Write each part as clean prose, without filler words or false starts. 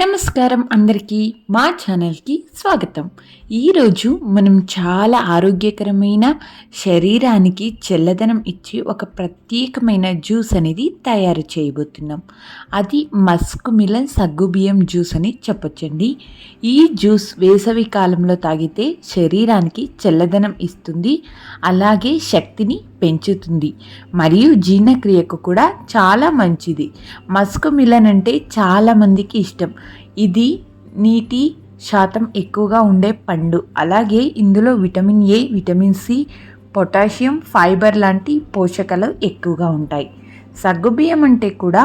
నమస్కారం అందరికీ మా ఛానల్కి స్వాగతం. ఈరోజు మనం చాలా ఆరోగ్యకరమైన శరీరానికి చల్లదనం ఇచ్చి ఒక ప్రత్యేకమైన జ్యూస్ అనేది తయారు చేయబోతున్నాం. అది మస్క్ మిలన్ సగ్గుబియ్యం జ్యూస్ అని చెప్పొచ్చండి. ఈ జ్యూస్ వేసవి కాలంలో తాగితే శరీరానికి చల్లదనం ఇస్తుంది, అలాగే శక్తిని పెంచుతుంది మరియు జీర్ణక్రియకు కూడా చాలా మంచిది. మస్క్ మిలన్ అంటే చాలామందికి ఇష్టం. ఇది నీటి శాతం ఎక్కువగా ఉండే పండు. అలాగే ఇందులో vitamin A, vitamin C, potassium, fibre లాంటి పోషకాలు ఎక్కువగా ఉంటాయి. సగ్గుబియ్యం అంటే కూడా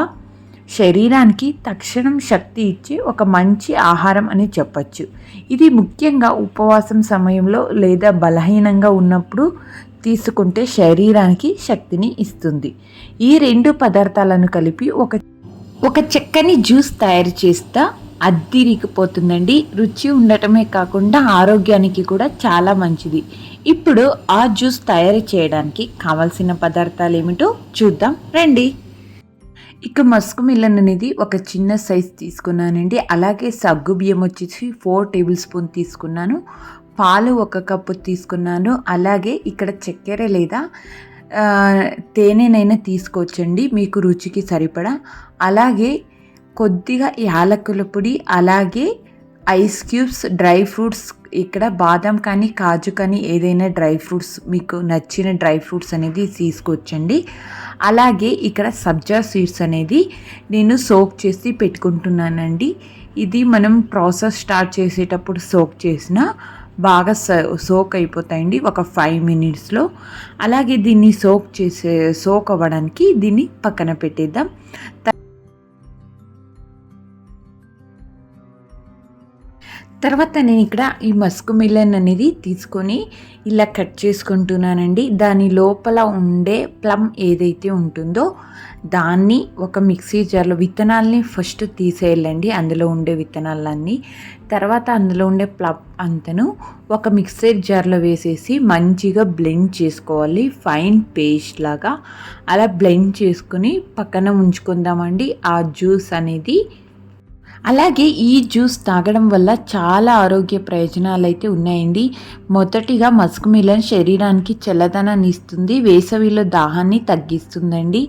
శరీరానికి తక్షణం శక్తి ఇచ్చే ఒక మంచి ఆహారం అని చెప్పచ్చు. ఇది ముఖ్యంగా ఉపవాసం సమయంలో లేదా బలహీనంగా ఉన్నప్పుడు తీసుకుంటే శరీరానికి శక్తిని ఇస్తుంది. ఈ రెండు పదార్థాలను కలిపి ఒక చక్కని జ్యూస్ తయారు చేస్తా అద్దిరిగిపోతుందండి. రుచి ఉండటమే కాకుండా ఆరోగ్యానికి కూడా చాలా మంచిది. ఇప్పుడు ఆ జ్యూస్ తయారు చేయడానికి కావాల్సిన పదార్థాలు ఏమిటో చూద్దాం రండి. ఇక మస్క్ మిలన్ అనేది ఒక చిన్న సైజ్ తీసుకున్నానండి. అలాగే సగ్గు బియ్యం వచ్చేసి 4 టేబుల్ స్పూన్ తీసుకున్నాను. పాలు 1 కప్పు తీసుకున్నాను. అలాగే ఇక్కడ చక్కెర లేదా తేనెనైనా తీసుకోవచ్చండి మీకు రుచికి సరిపడా. అలాగే కొద్దిగా యాలకుల పొడి, అలాగే ఐస్ క్యూబ్స్, డ్రై ఫ్రూట్స్, ఇక్కడ బాదం కానీ కాజు కానీ ఏదైనా డ్రై ఫ్రూట్స్ మీకు నచ్చిన డ్రై ఫ్రూట్స్ అనేది తీసుకోవచ్చండి. అలాగే ఇక్కడ సబ్జా సీడ్స్ అనేది నేను సోక్ చేసి పెట్టుకుంటున్నానండి. ఇది మనం ప్రాసెస్ స్టార్ట్ చేసేటప్పుడు సోక్ చేసిన బాగా సోక్ అయిపోతాయండి ఒక 5 మినిట్స్లో. అలాగే దీన్ని సోక్ అవ్వడానికి దీన్ని పక్కన పెట్టేద్దాం. తర్వాత నేను ఇక్కడ ఈ మస్క్ మిలన్ అనేది తీసుకొని ఇలా కట్ చేసుకుంటున్నానండి. దాని లోపల ఉండే ప్లమ్ ఏదైతే ఉంటుందో దాన్ని ఒక మిక్సీ జార్లో, విత్తనాలని ఫస్ట్ తీసేయాలండి అందులో ఉండే విత్తనాలన్నీ. తర్వాత అందులో ఉండే ప్లమ్ అంతను ఒక మిక్సీ జార్లో వేసేసి మంచిగా బ్లెండ్ చేసుకోవాలి, ఫైన్ పేస్ట్ లాగా. అలా బ్లెండ్ చేసుకుని పక్కన ఉంచుకుందామండి ఆ జ్యూస్ అనేది. అలాగే ఈ జ్యూస్ తాగడం వల్ల చాలా ఆరోగ్య ప్రయోజనాలు అయితే ఉన్నాయండి. మొదటిగా మస్క్ మిలన్ శరీరానికి చల్లదనాన్ని ఇస్తుంది, వేసవిలో దాహాన్ని తగ్గిస్తుందండి.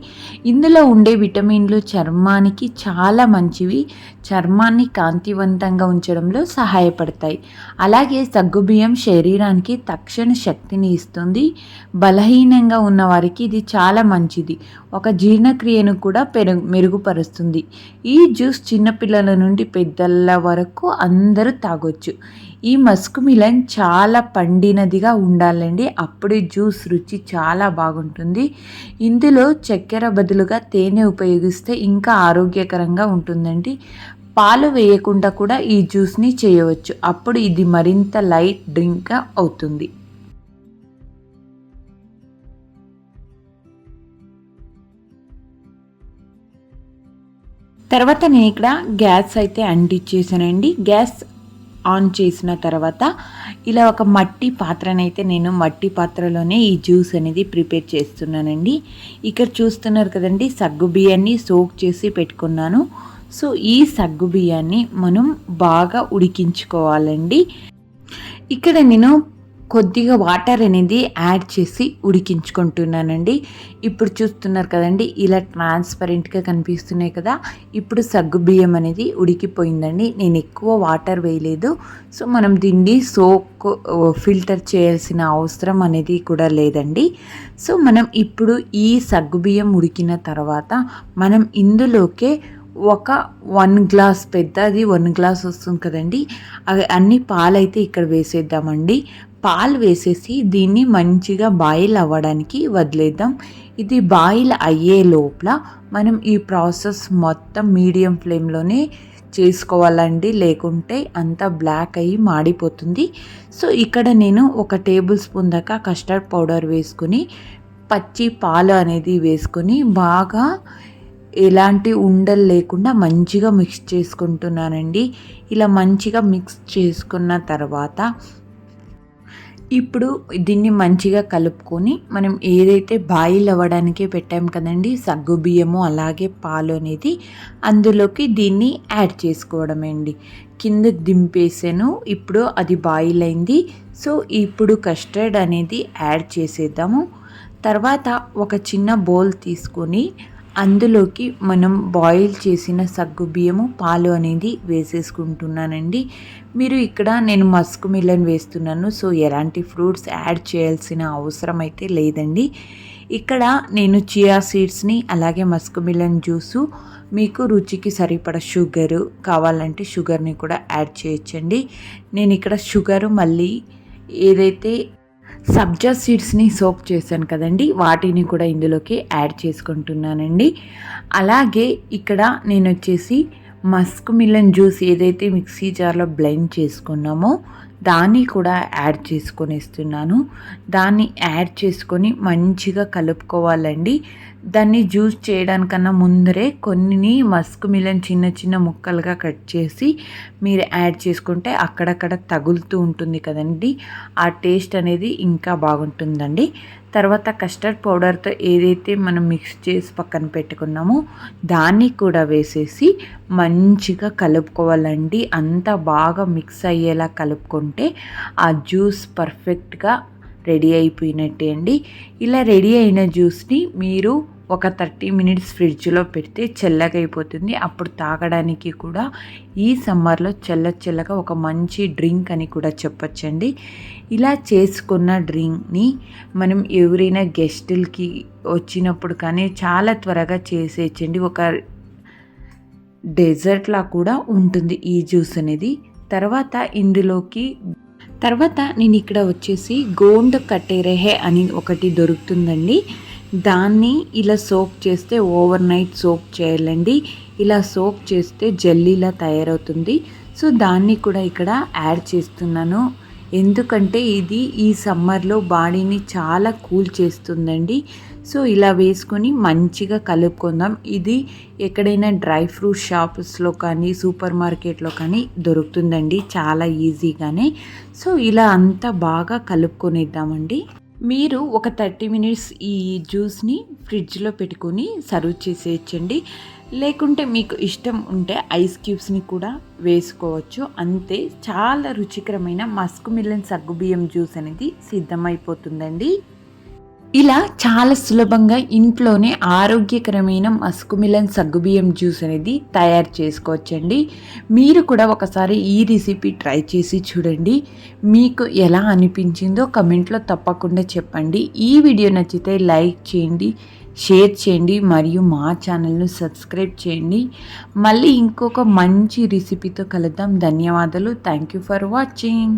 ఇందులో ఉండే విటమిన్లు చర్మానికి చాలా మంచివి, చర్మాన్ని కాంతివంతంగా ఉంచడంలో సహాయపడతాయి. అలాగే సగ్గుబియ్యం శరీరానికి తక్షణ శక్తిని ఇస్తుంది, బలహీనంగా ఉన్న వారికి ఇది చాలా మంచిది, ఒక జీర్ణక్రియను కూడా మెరుగుపరుస్తుంది. ఈ జ్యూస్ చిన్నపిల్లల నుండి పెద్దల వరకు అందరూ తాగొచ్చు. ఈ మస్క్ మిలన్ చాలా పండినదిగా ఉండాలండి, అప్పుడే జ్యూస్ రుచి చాలా బాగుంటుంది. ఇందులో చక్కెర బదులుగా తేనె ఉపయోగిస్తే ఇంకా ఆరోగ్యకరంగా ఉంటుందండి. పాలు వేయకుండా కూడా ఈ జ్యూస్ని చేయవచ్చు, అప్పుడు ఇది మరింత లైట్ డ్రింక్గా అవుతుంది. తర్వాత నేను ఇక్కడ గ్యాస్ అయితే అంటించేసానండి. గ్యాస్ ఆన్ చేసిన తర్వాత ఇలా ఒక మట్టి పాత్రనైతే నేను మట్టి పాత్రలోనే ఈ జ్యూస్ అనేది ప్రిపేర్ చేస్తున్నానండి. ఇక్కడ చూస్తున్నారు కదండి, సగ్గు బియ్యాన్ని సోక్ చేసి పెట్టుకున్నాను. సో ఈ సగ్గు బియ్యాన్ని మనం బాగా ఉడికించుకోవాలండి. ఇక్కడ నేను కొద్దిగా వాటర్ అనేది యాడ్ చేసి ఉడికించుకుంటున్నానండి. ఇప్పుడు చూస్తున్నారు కదండి, ఇలా ట్రాన్స్పరెంట్గా కనిపిస్తున్నాయి కదా. ఇప్పుడు సగ్గు బియ్యం అనేది ఉడికిపోయిందండి. నేను ఎక్కువ వాటర్ వేయలేదు. సో మనం దీన్ని ఫిల్టర్ చేయాల్సిన అవసరం అనేది కూడా లేదండి. సో మనం ఇప్పుడు ఈ సగ్గు బియ్యం ఉడికిన తర్వాత మనం ఇందులోకే ఒక 1 గ్లాస్, పెద్దది 1 గ్లాస్ వస్తుంది కదండి, అవి అన్ని పాలైతే ఇక్కడ వేసేద్దామండి. పాలు వేసేసి దీన్ని మంచిగా బాయిల్ అవ్వడానికి వదిలేద్దాం. ఇది బాయిల్ అయ్యే లోపల మనం ఈ ప్రాసెస్ మొత్తం మీడియం ఫ్లేమ్లోనే చేసుకోవాలండి, లేకుంటే అంతా బ్లాక్ అయ్యి మాడిపోతుంది. సో ఇక్కడ నేను 1 టేబుల్ స్పూన్ దాకా కస్టర్డ్ పౌడర్ వేసుకుని పచ్చి పాలు అనేది వేసుకొని బాగా ఎలాంటి ఉండలు లేకుండా మంచిగా మిక్స్ చేసుకుంటున్నానండి. ఇలా మంచిగా మిక్స్ చేసుకున్న తర్వాత ఇప్పుడు దీన్ని మంచిగా కలుపుకొని మనం ఏదైతే బాయిల్ అవ్వడానికే పెట్టాం కదండి సగ్గుబియ్యము అలాగే పాలు అనేది అందులోకి దీన్ని యాడ్ చేసుకోవడమే అండి. కిందకి దింపేసాను, ఇప్పుడు అది బాయిల్ అయింది. సో ఇప్పుడు కస్టర్డ్ అనేది యాడ్ చేసేద్దాము. తర్వాత ఒక చిన్న బౌల్ తీసుకొని అందులోకి మనం బాయిల్ చేసిన సగ్గుబియ్యము పాలు అనేది వేసేసుకుంటున్నానండి. మీరు ఇక్కడ నేను మస్క్ మిలన్ వేస్తున్నాను, సో ఎలాంటి ఫ్రూట్స్ యాడ్ చేయాల్సిన అవసరం అయితే లేదండి. ఇక్కడ నేను చియా సీడ్స్ని అలాగే మస్క్ మిలన్ జ్యూసు మీకు రుచికి సరిపడ షుగరు కావాలంటే షుగర్ని కూడా యాడ్ చేయొచ్చండి. నేను ఇక్కడ షుగరు మళ్ళీ ఏదైతే సబ్జా సీడ్స్ని సోక్ చేశాను కదండి వాటిని కూడా ఇందులోకి యాడ్ చేసుకుంటున్నానండి. అలాగే ఇక్కడ నేను వచ్చేసి మస్క్ మిలన్ జ్యూస్ ఏదైతే మిక్సీ జార్లో బ్లెండ్ చేసుకున్నామో దాన్ని కూడా యాడ్ చేసుకొని ఇస్తున్నాను. దాన్ని యాడ్ చేసుకొని మంచిగా కలుపుకోవాలండి. దాన్ని జ్యూస్ చేయడానికన్నా ముందరే కొన్ని మస్క్ మిలన్ చిన్న చిన్న ముక్కలుగా కట్ చేసి మీరు యాడ్ చేసుకుంటే అక్కడక్కడ తగులుతూ ఉంటుంది కదండి, ఆ టేస్ట్ అనేది ఇంకా బాగుంటుందండి. తర్వాత కస్టర్డ్ పౌడర్తో ఏదైతే మనం మిక్స్ చేసి పక్కన పెట్టుకున్నామో దాన్ని కూడా వేసేసి మంచిగా కలుపుకోవాలండి. అంతా బాగా మిక్స్ అయ్యేలా కలుపుకుంటే ఆ జ్యూస్ పర్ఫెక్ట్గా రెడీ అయిపోయినట్టే అండి. ఇలా రెడీ అయిన జ్యూస్ని మీరు ఒక 30 మినిట్స్ ఫ్రిడ్జ్లో పెడితే చల్లగా అయిపోతుంది. అప్పుడు తాగడానికి కూడా ఈ సమ్మర్లో చల్లగా ఒక మంచి డ్రింక్ అని కూడా చెప్పొచ్చండి. ఇలా చేసుకున్న డ్రింక్ని మనం ఎవరైనా గెస్టులకి వచ్చినప్పుడు కానీ చాలా త్వరగా చేసేయచ్చండి. ఒక డెజర్ట్లా కూడా ఉంటుంది ఈ జ్యూస్ అనేది. తర్వాత నేను ఇక్కడ వచ్చేసి గోండ్ కట్టేరెహే అని ఒకటి దొరుకుతుందండి. దాన్ని ఇలా సోక్ చేస్తే ఓవర్ నైట్ సోక్ చేయాలండి. ఇలా సోక్ చేస్తే జెల్లీలా తయారవుతుంది. సో దాన్ని కూడా ఇక్కడ యాడ్ చేస్తున్నాను. ఎందుకంటే ఇది ఈ సమ్మర్లో బాడీని చాలా కూల్ చేస్తుందండి. సో ఇలా వేసుకొని మంచిగా కలుపుకుందాం. ఇది ఎక్కడైనా డ్రై ఫ్రూట్ షాప్స్లో కానీ సూపర్ మార్కెట్లో కానీ దొరుకుతుందండి చాలా ఈజీగానే. సో ఇలా అంతా బాగా కలుపుకొనిద్దామండి. మీరు ఒక 30 మినిట్స్ ఈ జ్యూస్ని ఫ్రిడ్జ్లో పెట్టుకొని సర్వ్ చేసేయచ్చండి. లేకుంటే మీకు ఇష్టం ఉంటే ఐస్ క్యూబ్స్ని కూడా వేసుకోవచ్చు. అంతే, చాలా రుచికరమైన మస్క్ మిలన్ సగ్గుబియ్యం జ్యూస్ అనేది సిద్ధమైపోతుందండి. ఇలా చాలా సులభంగా ఇంట్లోనే ఆరోగ్యకరమైన మస్క్ మిలన్ సగ్గుబియ్యం జ్యూస్ అనేది తయారు చేసుకోవచ్చండి. మీరు కూడా ఒకసారి ఈ రెసిపీ ట్రై చేసి చూడండి. మీకు ఎలా అనిపించిందో కమెంట్లో తప్పకుండా చెప్పండి. ఈ వీడియో నచ్చితే లైక్ చేయండి, షేర్ చేయండి మరియు మా ఛానల్ను సబ్స్క్రైబ్ చేయండి. మళ్ళీ ఇంకొక మంచి రెసిపీతో కలుద్దాం. ధన్యవాదాలు. Thank you for watching.